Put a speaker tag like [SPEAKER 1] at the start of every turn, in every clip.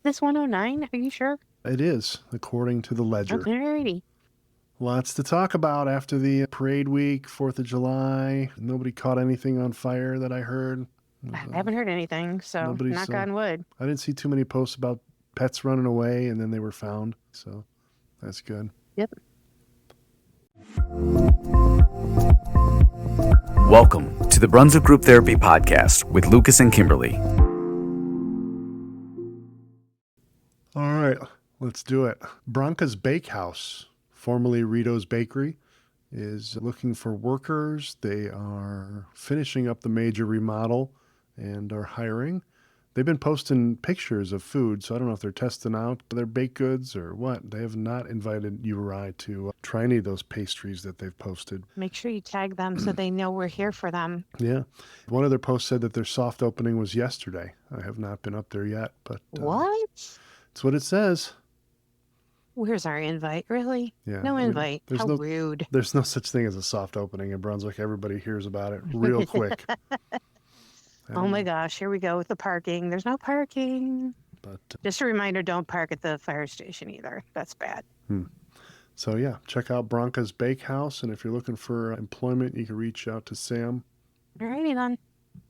[SPEAKER 1] this 109? Are you sure?
[SPEAKER 2] It is, according to the ledger.
[SPEAKER 1] Alrighty.
[SPEAKER 2] Lots to talk about after the parade week, 4th of July. Nobody caught anything on fire that I heard.
[SPEAKER 1] I haven't heard anything, so knock on wood.
[SPEAKER 2] I didn't see too many posts about pets running away and then they were found, so that's good.
[SPEAKER 1] Yep.
[SPEAKER 3] Welcome to the Brunswick Group Therapy Podcast with Lucas and Kimberly.
[SPEAKER 2] All right, let's do it. Brankas Bakehouse, formerly Ritos Bakery, is looking for workers. They are finishing up the major remodel and are hiring. They've been posting pictures of food, so I don't know if they're testing out their baked goods or what. They have not invited you or I to try any of those pastries that they've posted.
[SPEAKER 1] Make sure you tag them so they know we're here for them.
[SPEAKER 2] Yeah. One of their posts said that their soft opening was yesterday. I have not been up there yet, but...
[SPEAKER 1] What?
[SPEAKER 2] That's what it says.
[SPEAKER 1] Where's our invite? Really?
[SPEAKER 2] Yeah.
[SPEAKER 1] No invite. How rude.
[SPEAKER 2] There's no such thing as a soft opening in Brunswick. Everybody hears about it real quick.
[SPEAKER 1] Oh my gosh, here we go with the parking. There's no parking.
[SPEAKER 2] But
[SPEAKER 1] just a reminder, don't park at the fire station either. That's bad.
[SPEAKER 2] So yeah, check out Brankas Bakehouse, and if you're looking for employment, you can reach out to Sam.
[SPEAKER 1] Alrighty then.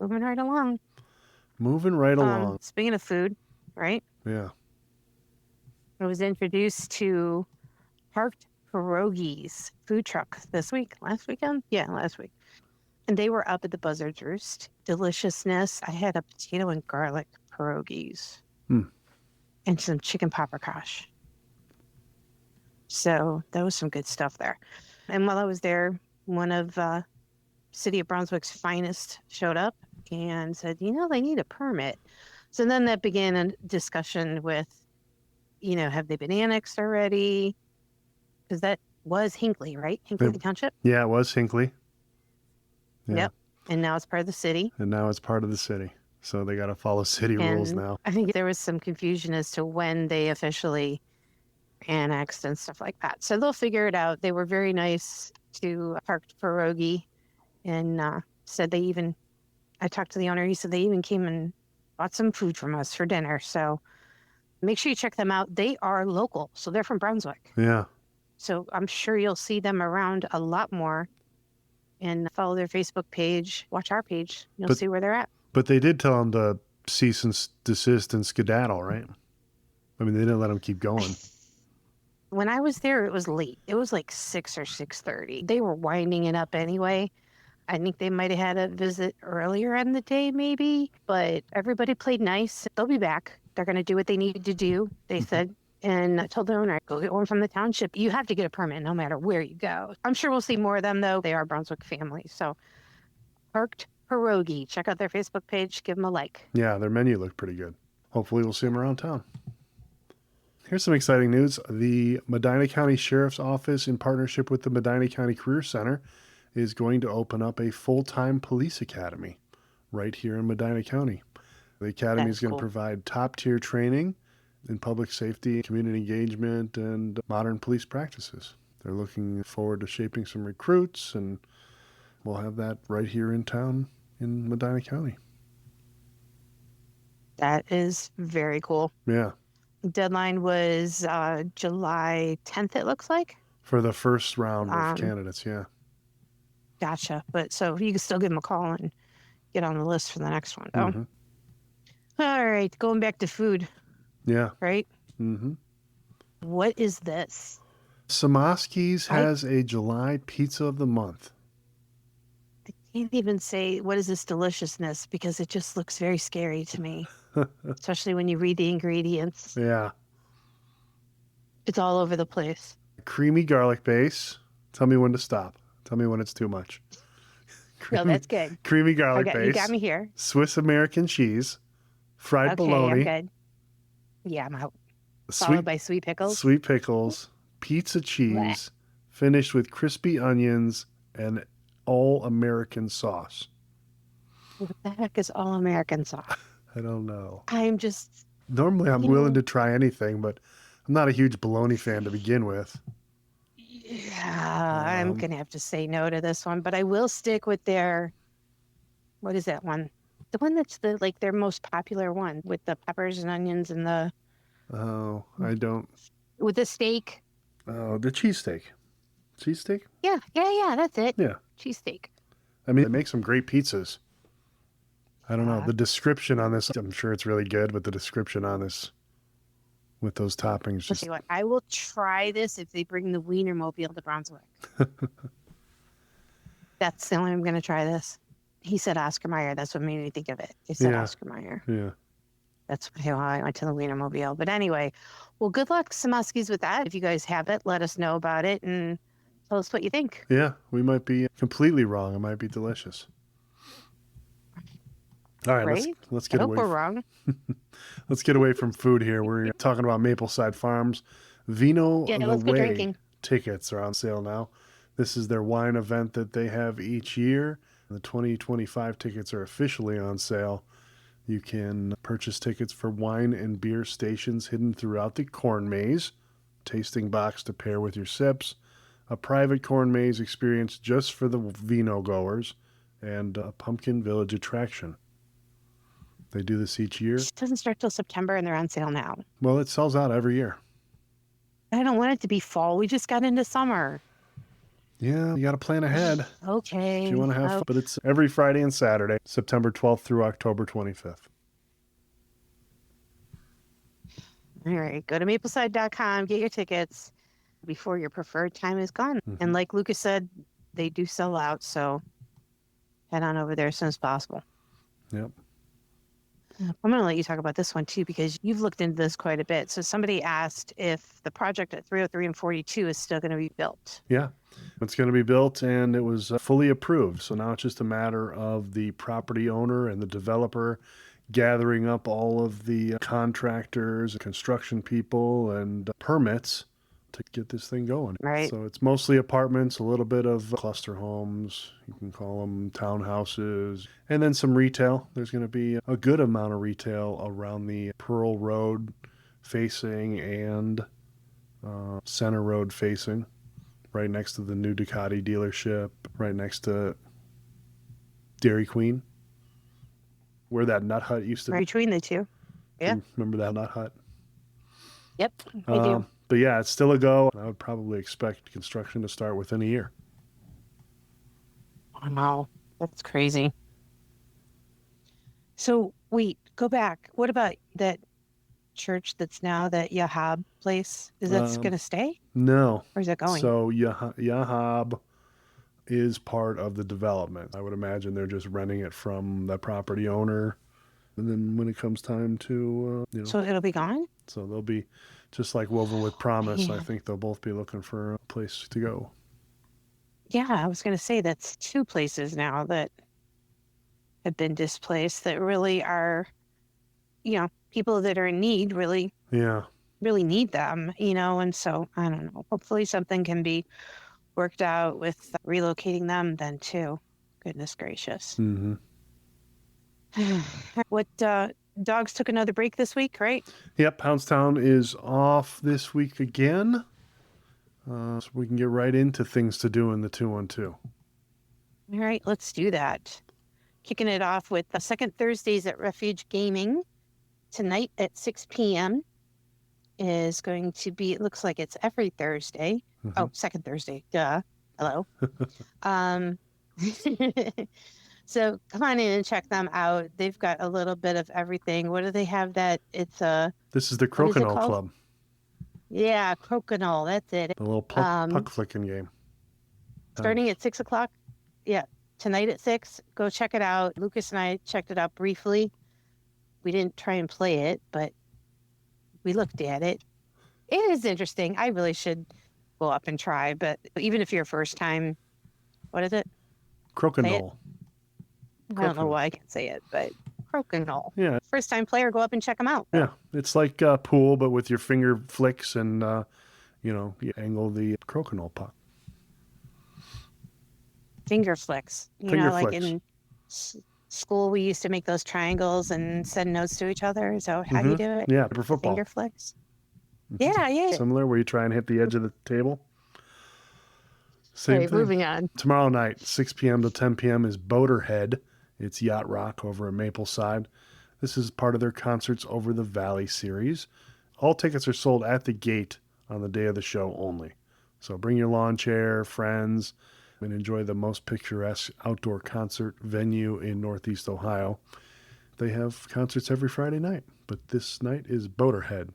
[SPEAKER 1] Moving right along. Speaking of food, right?
[SPEAKER 2] Yeah.
[SPEAKER 1] I was introduced to Parked Pierogis food truck last weekend? Yeah, last week. And they were up at the Buzzards Roost. Deliciousness. I had a potato and garlic pierogis and some chicken paprikash. So that was some good stuff there. And while I was there, one of City of Brunswick's finest showed up and said, they need a permit. So then that began a discussion with, have they been annexed already? Because that was Hinckley, right? Hinckley Township?
[SPEAKER 2] Yeah, it was Hinckley. Yeah.
[SPEAKER 1] Yep. And now it's part of the city.
[SPEAKER 2] So they got to follow city rules now.
[SPEAKER 1] I think there was some confusion as to when they officially annexed and stuff like that. So they'll figure it out. They were very nice to Parked Pierogi and said I talked to the owner. He said they even came and bought some food from us for dinner. So make sure you check them out. They are local. So they're from Brunswick.
[SPEAKER 2] Yeah.
[SPEAKER 1] So I'm sure you'll see them around a lot more. And follow their Facebook page. Watch our page. You'll see where they're at.
[SPEAKER 2] But they did tell them to cease and desist and skedaddle, right? I mean, they didn't let them keep going.
[SPEAKER 1] When I was there, it was late. It was like 6 or 6:30. They were winding it up anyway. I think they might have had a visit earlier in the day, maybe. But everybody played nice. They'll be back. They're going to do what they need to do, they said. And I told the owner, go get one from the township. You have to get a permit no matter where you go. I'm sure we'll see more of them, though. They are Brunswick family. So Parked Pierogi. Check out their Facebook page. Give them a like.
[SPEAKER 2] Yeah, their menu looked pretty good. Hopefully we'll see them around town. Here's some exciting news. The Medina County Sheriff's Office, in partnership with the Medina County Career Center, is going to open up a full-time police academy right here in Medina County. The academy is going to provide top-tier training in public safety, community engagement, and modern police practices. They're looking forward to shaping some recruits, and we'll have that right here in town in Medina County.
[SPEAKER 1] That is very cool.
[SPEAKER 2] Yeah.
[SPEAKER 1] Deadline was July 10th, it looks like.
[SPEAKER 2] For the first round of candidates, yeah.
[SPEAKER 1] Gotcha. But so you can still give them a call and get on the list for the next one, though. Mm-hmm. All right, going back to food.
[SPEAKER 2] Yeah.
[SPEAKER 1] Right?
[SPEAKER 2] Mm-hmm.
[SPEAKER 1] What is this?
[SPEAKER 2] Samoskys has a July pizza of the month.
[SPEAKER 1] I can't even say, what is this deliciousness? Because it just looks very scary to me. Especially when you read the ingredients.
[SPEAKER 2] Yeah.
[SPEAKER 1] It's all over the place.
[SPEAKER 2] Creamy garlic base. Tell me when to stop. Tell me when it's too much.
[SPEAKER 1] No, that's good.
[SPEAKER 2] Creamy garlic base.
[SPEAKER 1] You got me here.
[SPEAKER 2] Swiss American cheese. Fried bologna.
[SPEAKER 1] I'm good. Yeah, I'm out. Followed by sweet pickles.
[SPEAKER 2] Sweet pickles. Pizza cheese. Blech. Finished with crispy onions and all-American sauce.
[SPEAKER 1] What the heck is all-American sauce?
[SPEAKER 2] I don't know.
[SPEAKER 1] Normally
[SPEAKER 2] I'm willing to try anything, but I'm not a huge bologna fan to begin with.
[SPEAKER 1] Yeah, I'm going to have to say no to this one, but I will stick with their, what is that one? The one that's their most popular one with the peppers and onions and the
[SPEAKER 2] Oh, I don't.
[SPEAKER 1] With the steak.
[SPEAKER 2] Oh, the cheesesteak. Cheesesteak?
[SPEAKER 1] Yeah, that's it.
[SPEAKER 2] Yeah.
[SPEAKER 1] Cheesesteak.
[SPEAKER 2] I mean, they make some great pizzas. I don't know.
[SPEAKER 1] Uh,
[SPEAKER 2] The description on this, I'm sure it's really good, but the description on this with those toppings
[SPEAKER 1] Let's
[SPEAKER 2] just.
[SPEAKER 1] see what. I will try this if they bring the Wienermobile to Brunswick. That's the only way I'm going to try this. He said Oscar Mayer. That's what made me think of it. He said
[SPEAKER 2] Yeah.
[SPEAKER 1] Oscar Mayer.
[SPEAKER 2] Yeah.
[SPEAKER 1] That's how I went to the Wienermobile. But anyway, well, good luck, Samoskys, with that. If you guys have it, let us know about it and tell us what you think.
[SPEAKER 2] Yeah. We might be completely wrong. It might be delicious. All right.
[SPEAKER 1] Right?
[SPEAKER 2] Let's
[SPEAKER 1] I
[SPEAKER 2] get
[SPEAKER 1] hope
[SPEAKER 2] away.
[SPEAKER 1] we're wrong.
[SPEAKER 2] Let's get away from food here. We're talking about Mapleside Farms. Vino
[SPEAKER 1] Yeah,
[SPEAKER 2] the
[SPEAKER 1] let's go
[SPEAKER 2] Way
[SPEAKER 1] drinking.
[SPEAKER 2] tickets are on sale now. This is their wine event that they have each year. The 2025 tickets are officially on sale. You can purchase tickets for wine and beer stations hidden throughout the corn maze, tasting box to pair with your sips, a private corn maze experience just for the vino goers, and a pumpkin village attraction. They do this each year.
[SPEAKER 1] It doesn't start till September and they're on sale now.
[SPEAKER 2] Well, it sells out every year.
[SPEAKER 1] I don't want it to be fall. We just got into summer.
[SPEAKER 2] Yeah, you got to plan ahead
[SPEAKER 1] Okay.
[SPEAKER 2] if you want to have fun. But it's every Friday and Saturday, September 12th through October 25th.
[SPEAKER 1] All right. Go to mapleside.com, get your tickets before your preferred time is gone. And like Lucas said, they do sell out. So head on over there as soon as possible.
[SPEAKER 2] Yep.
[SPEAKER 1] I'm going to let you talk about this one too, because you've looked into this quite a bit. So somebody asked if the project at 303 and 42 is still going to be built.
[SPEAKER 2] Yeah. It's going to be built and it was fully approved. So now it's just a matter of the property owner and the developer gathering up all of the contractors, construction people, and permits to get this thing going.
[SPEAKER 1] Right.
[SPEAKER 2] So it's mostly apartments, a little bit of cluster homes, you can call them townhouses, and then some retail. There's going to be a good amount of retail around the Pearl Road facing and Center Road facing, right next to the new Ducati dealership, right next to Dairy Queen, where that nut hut used to
[SPEAKER 1] Right
[SPEAKER 2] be.
[SPEAKER 1] between the two. Yeah.
[SPEAKER 2] Remember that nut hut?
[SPEAKER 1] Yep. I do.
[SPEAKER 2] But yeah, it's still a go. I would probably expect construction to start within a year.
[SPEAKER 1] Wow. That's crazy. So wait, go back. What about that church that's now that Yahab place? Is that going to stay?
[SPEAKER 2] No.
[SPEAKER 1] Or is it going?
[SPEAKER 2] So Yahab is part of the development. I would imagine they're just renting it from the property owner. And then when it comes time to,
[SPEAKER 1] So it'll be gone?
[SPEAKER 2] so they'll be just like Woven with Promise.
[SPEAKER 1] Man.
[SPEAKER 2] I think they'll both be looking for a place to go.
[SPEAKER 1] Yeah, I was going to say that's two places now that have been displaced that really are, people that are in need really
[SPEAKER 2] Yeah.
[SPEAKER 1] need them, and so I don't know. Hopefully something can be worked out with relocating them then too. Goodness gracious.
[SPEAKER 2] Mm-hmm.
[SPEAKER 1] What dogs took another break this week, right?
[SPEAKER 2] Yep, Houndstown is off this week again. So we can get right into things to do in the 212.
[SPEAKER 1] All right, let's do that. Kicking it off with the second Thursdays at Refuge Gaming tonight at 6 p.m. is going to be, it looks like it's every Thursday.
[SPEAKER 2] Mm-hmm.
[SPEAKER 1] Oh, second Thursday. Duh. Hello. So come on in and check them out. They've got a little bit of everything. What do they have that it's
[SPEAKER 2] This is the
[SPEAKER 1] what is it
[SPEAKER 2] Crokinole
[SPEAKER 1] called?
[SPEAKER 2] Club,
[SPEAKER 1] Yeah, Crokinole. That's it.
[SPEAKER 2] the little puck flicking game.
[SPEAKER 1] Starting at 6 o'clock. Yeah, tonight at 6. Go check it out. Lucas and I checked it out briefly. We didn't try and play it, but we looked at it. It is interesting. I really should go up and try, but even if you're first time, what is it?
[SPEAKER 2] Crokinole.
[SPEAKER 1] I don't know why I can't say it, but Crokinole.
[SPEAKER 2] Yeah.
[SPEAKER 1] First time player, go up and check them out.
[SPEAKER 2] Yeah, it's like pool, but with your finger flicks and, you angle the Crokinole puck.
[SPEAKER 1] Finger flicks.
[SPEAKER 2] Finger
[SPEAKER 1] like
[SPEAKER 2] flicks.
[SPEAKER 1] in school, we used to make those triangles and send notes to each other. So how do you do it?
[SPEAKER 2] Yeah, for football.
[SPEAKER 1] Finger flicks. Yeah.
[SPEAKER 2] Similar, where you try and hit the edge of the table. Same
[SPEAKER 1] Okay,
[SPEAKER 2] thing.
[SPEAKER 1] moving on.
[SPEAKER 2] Tomorrow night, 6 p.m. to 10 p.m. is Boaterhead. It's Yacht Rock over at Mapleside. This is part of their Concerts Over the Valley series. All tickets are sold at the gate on the day of the show only. So bring your lawn chair, friends, and enjoy the most picturesque outdoor concert venue in Northeast Ohio. They have concerts every Friday night, but this night is Boaterhead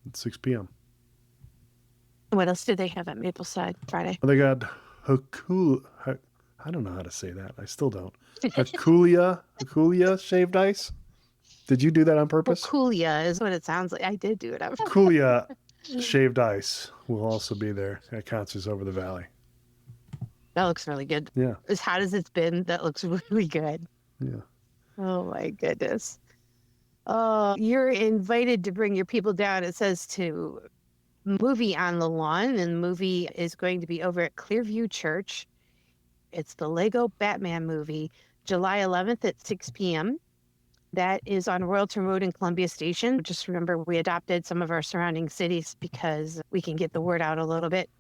[SPEAKER 2] at 6 p.m.
[SPEAKER 1] What else did they have at Mapleside Friday?
[SPEAKER 2] They got I don't know how to say that. I still don't. Hokulia Shaved Ice. Did you do that on purpose?
[SPEAKER 1] Hokulia is what it sounds like. I did do it.
[SPEAKER 2] Hokulia Shaved Ice will also be there at concerts over the valley.
[SPEAKER 1] That looks really good.
[SPEAKER 2] Yeah.
[SPEAKER 1] As hot as it's been, that looks really good.
[SPEAKER 2] Yeah.
[SPEAKER 1] Oh my goodness. Oh, you're invited to bring your people down. It says to movie on the lawn, and the movie is going to be over at Clearview Church. It's the Lego Batman movie, July 11th at 6 p.m. That is on Royalton Road in Columbia Station. Just remember, we adopted some of our surrounding cities because we can get the word out a little bit.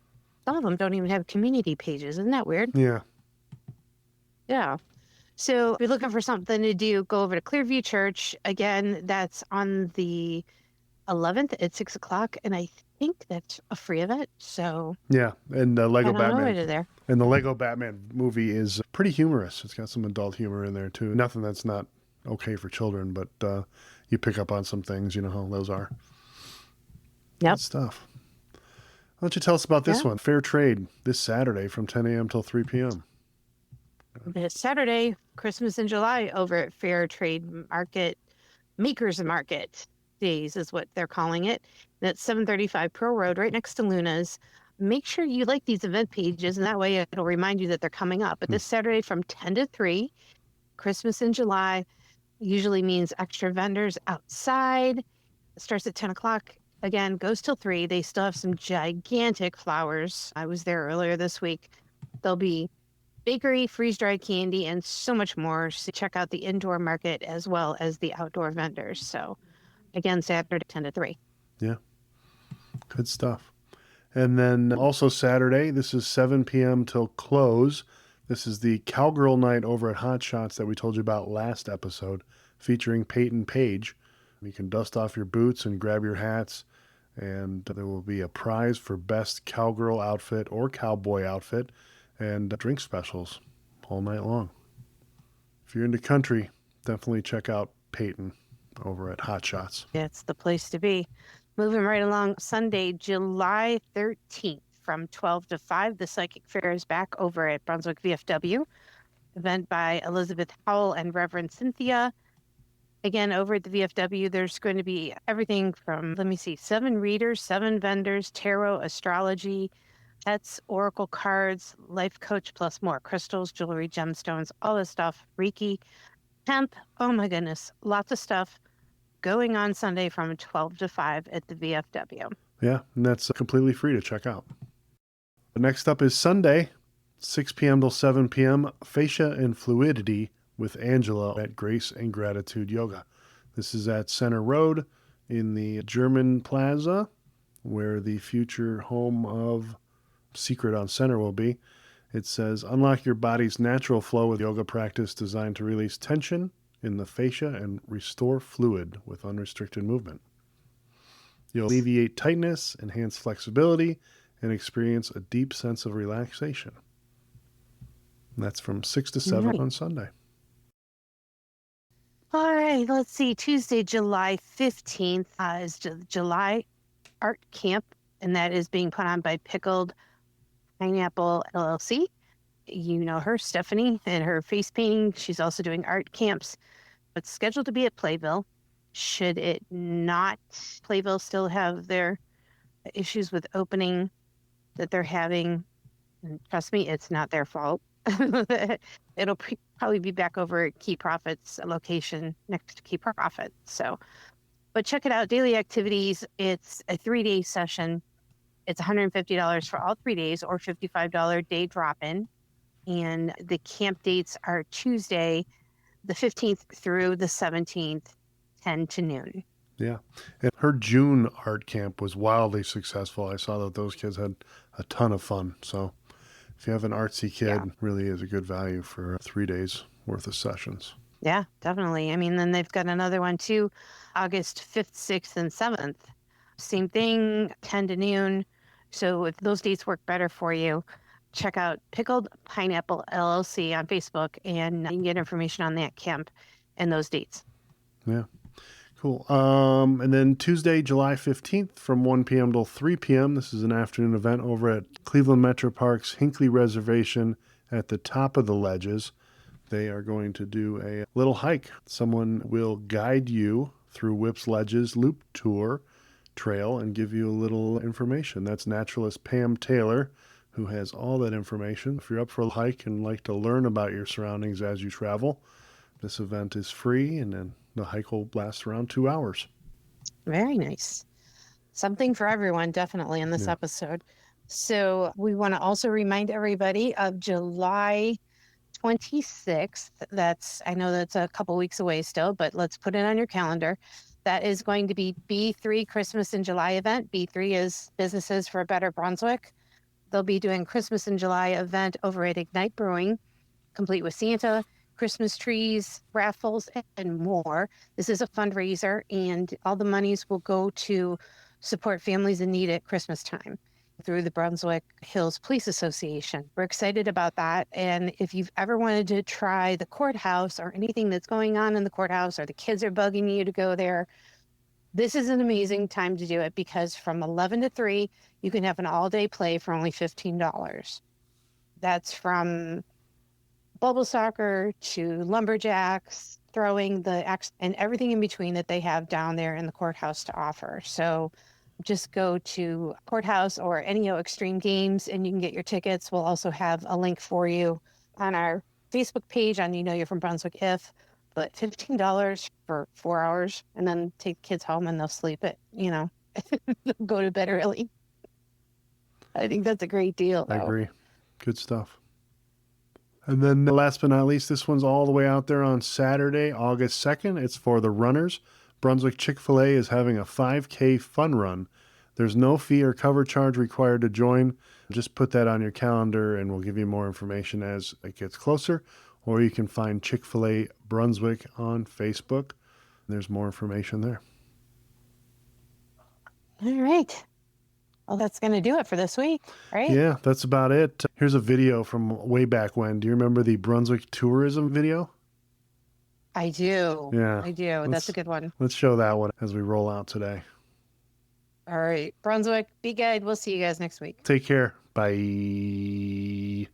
[SPEAKER 1] Some of them don't even have community pages. Isn't that weird?
[SPEAKER 2] Yeah.
[SPEAKER 1] Yeah. So if you're looking for something to do, go over to Clearview Church. Again, that's on the 11th at 6 o'clock. And I think that's a free event. So
[SPEAKER 2] Yeah. And the Lego
[SPEAKER 1] I don't know
[SPEAKER 2] Batman.
[SPEAKER 1] right there.
[SPEAKER 2] And the Lego Batman movie is pretty humorous. It's got some adult humor in there too. Nothing that's not okay for children, but you pick up on some things. You know how those are.
[SPEAKER 1] Yep.
[SPEAKER 2] Good stuff. Why don't you tell us about this one? FairTrade this Saturday from 10 a.m. till 3 p.m.
[SPEAKER 1] This Saturday, Christmas in July, over at FairTrade Market, Makers Market Days is what they're calling it. That's 735 Pearl Road, right next to Luna's. Make sure you like these event pages, and that way it'll remind you that they're coming up. But this Saturday from 10 to 3, Christmas in July, usually means extra vendors outside. It starts at 10 o'clock. Again, goes till 3. They still have some gigantic flowers. I was there earlier this week. There'll be bakery, freeze-dried candy, and so much more. So check out the indoor market as well as the outdoor vendors. So again, Saturday 10 to 3.
[SPEAKER 2] Yeah. Good stuff. And then also Saturday, this is 7 p.m. till close. This is the Cowgirl Night over at Hotshots that we told you about last episode, featuring Peyton Page. You can dust off your boots and grab your hats, and there will be a prize for best cowgirl outfit or cowboy outfit and drink specials all night long. If you're into country, definitely check out Peyton over at Hotshots.
[SPEAKER 1] It's the place to be. Moving right along, Sunday, July 13th from 12 to 5, the Psychic Fair is back over at Brunswick VFW. Event by Elizabeth Howell and Reverend Cynthia. Again, over at the VFW, there's going to be everything from, 7 readers, 7 vendors, tarot, astrology, pets, oracle cards, life coach, plus more, crystals, jewelry, gemstones, all this stuff, Reiki, hemp, oh my goodness, lots of stuff going on Sunday from 12 to 5 at the VFW.
[SPEAKER 2] Yeah, and that's completely free to check out. Next up is Sunday, 6 p.m. till 7 p.m., Fascia and Fluidity with Angela at Grace and Gratitude Yoga. This is at Center Road in the German Plaza, where the future home of Secret on Center will be. It says, unlock your body's natural flow with yoga practice designed to release tension in the fascia and restore fluid with unrestricted movement. You'll alleviate tightness, enhance flexibility, and experience a deep sense of relaxation. And that's from 6 to 7 on Sunday.
[SPEAKER 1] All right, let's see. Tuesday, July 15th is the July Art Camp, and that is being put on by Pickled Pineapple LLC. You know her, Stephanie, and her face painting. She's also doing art camps. It's scheduled to be at Playville. Should it not, Playville still have their issues with opening that they're having? And trust me, it's not their fault. It'll probably be back over at Key Profits location next to Key Profits. So, but check it out. Daily activities. It's a 3-day session. It's $150 for all 3 days or $55 day drop-in. And the camp dates are Tuesday, the 15th through the 17th, 10 to noon.
[SPEAKER 2] Yeah. And her June art camp was wildly successful. I saw that those kids had a ton of fun. So if you have an artsy kid, really is a good value for 3 days worth of sessions.
[SPEAKER 1] Yeah, definitely. I mean, then they've got another one too, August 5th, 6th, and 7th. Same thing, 10 to noon. So if those dates work better for you, check out Pickled Pineapple LLC on Facebook, and you can get information on that camp and those dates.
[SPEAKER 2] Yeah. Cool. And then Tuesday, July 15th from 1 p.m. till 3 p.m. This is an afternoon event over at Cleveland Metroparks Hinckley Reservation at the top of the ledges. They are going to do a little hike. Someone will guide you through Whip's Ledges Loop Tour Trail and give you a little information. That's naturalist Pam Taylor, who has all that information. If you're up for a hike and like to learn about your surroundings as you travel, this event is free, and then the hike will last around 2 hours.
[SPEAKER 1] Very nice. Something for everyone, definitely, in this episode. So we want to also remind everybody of July 26th. I know that's a couple weeks away still, but let's put it on your calendar. That is going to be B3 Christmas in July event. B3 is Businesses for a Better Brunswick. They'll be doing Christmas in July event over at Ignite Brewing, complete with Santa, Christmas trees, raffles, and more. This is a fundraiser, and all the monies will go to support families in need at Christmas time through the Brunswick Hills Police Association. We're excited about that. And if you've ever wanted to try the courthouse or anything that's going on in the courthouse, or the kids are bugging you to go there, this is an amazing time to do it, because from 11 to 3, you can have an all-day play for only $15. That's from bubble soccer to lumberjacks, throwing the axe, and everything in between that they have down there in the courthouse to offer. So just go to courthouse or NEO Extreme Games and you can get your tickets. We'll also have a link for you on our Facebook page on You're from Brunswick If, but $15 for 4 hours, and then take kids home and they'll sleep it, go to bed early. I think that's a great deal.
[SPEAKER 2] I agree. Good stuff. And then last but not least, this one's all the way out there on Saturday, August 2nd. It's for the runners. Brunswick Chick-fil-A is having a 5K fun run. There's no fee or cover charge required to join. Just put that on your calendar and we'll give you more information as it gets closer. Or you can find Chick-fil-A Brunswick on Facebook. There's more information there.
[SPEAKER 1] All right. Well, that's going to do it for this week, right?
[SPEAKER 2] Yeah, that's about it. Here's a video from way back when. Do you remember the Brunswick tourism video?
[SPEAKER 1] I do.
[SPEAKER 2] Yeah.
[SPEAKER 1] I do. That's a good one.
[SPEAKER 2] Let's show that one as we roll out today.
[SPEAKER 1] All right. Brunswick, be good. We'll see you guys next week.
[SPEAKER 2] Take care. Bye.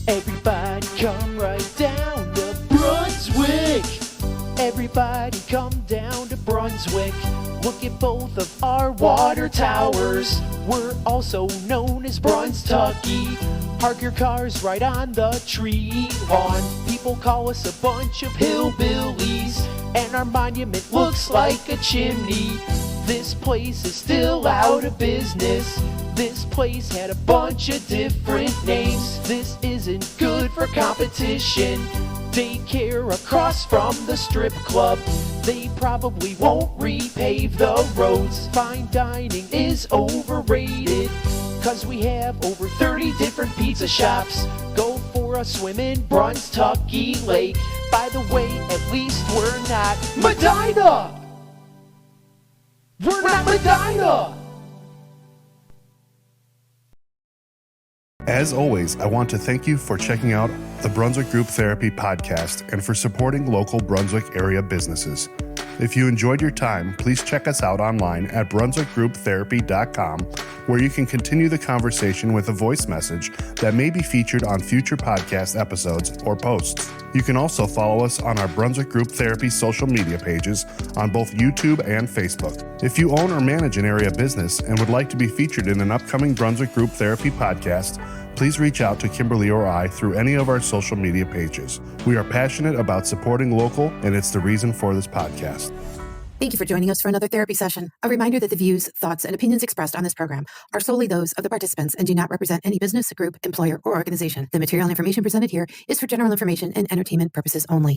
[SPEAKER 4] Everybody come right down to Brunswick. Everybody come down to Brunswick. Look at both of our water towers. We're also known as Brunstucky. Park your cars right on the tree lawn. People call us a bunch of hillbillies, and our monument looks like a chimney. This place is still out of business. This place had a bunch of different names. This isn't good for competition. Daycare across from the strip club. They probably won't repave the roads. Fine dining is overrated, 'cause we have over 30 different pizza shops. Go for a swim in Brunstucky Lake. By the way, at least we're not Medina! We're not Medina!
[SPEAKER 2] As always, I want to thank you for checking out the Brunswick Group Therapy podcast and for supporting local Brunswick area businesses. If you enjoyed your time, please check us out online at brunswickgrouptherapy.com, where you can continue the conversation with a voice message that may be featured on future podcast episodes or posts. You can also follow us on our Brunswick Group Therapy social media pages on both YouTube and Facebook. If you own or manage an area business and would like to be featured in an upcoming Brunswick Group Therapy podcast, please reach out to Kimberly or I through any of our social media pages. We are passionate about supporting local, and it's the reason for this podcast.
[SPEAKER 5] Thank you for joining us for another therapy session. A reminder that the views, thoughts, and opinions expressed on this program are solely those of the participants and do not represent any business, group, employer, or organization. The material and information presented here is for general information and entertainment purposes only.